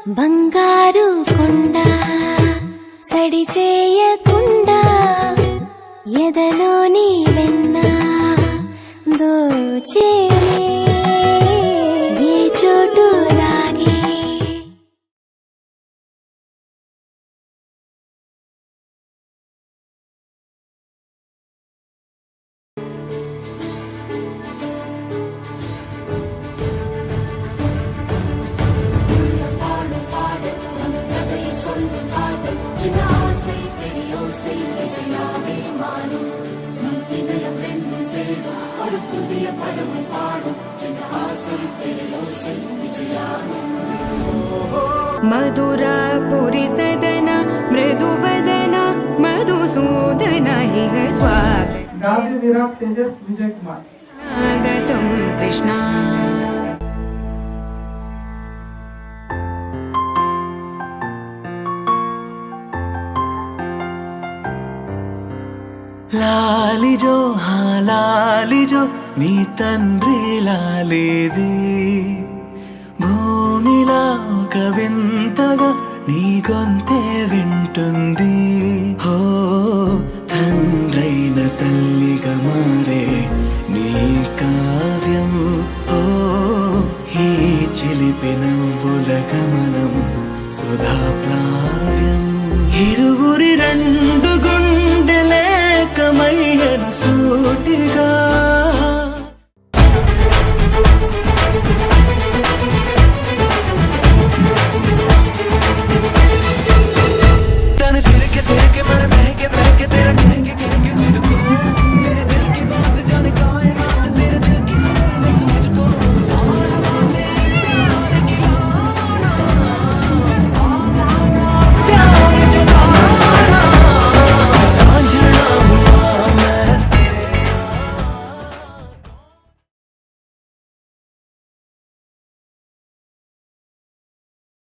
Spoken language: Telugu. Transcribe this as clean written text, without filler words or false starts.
బంగారు కొండ సడి చేయకుండా ఎదలోని వెన్న దోచేనే ఏ చోటు లాగే मधुरापुरी सदन मृदुवदन मधुसूदन इह स्वागतं कृष्णा లాలిజో లాలిజో నీ తండ్రి లాలేది భూమిలా ఒక వింతగా నీ గొంతే వింటుంది హో తండ్రైన తల్లిగా మారే నీ కావ్యం హో ఈ చిలిపి నవ్వుల గమనం సుధా ప్లావ్యం ఇరువురి రెండు గుండెలేకమయ్యను సూటిగా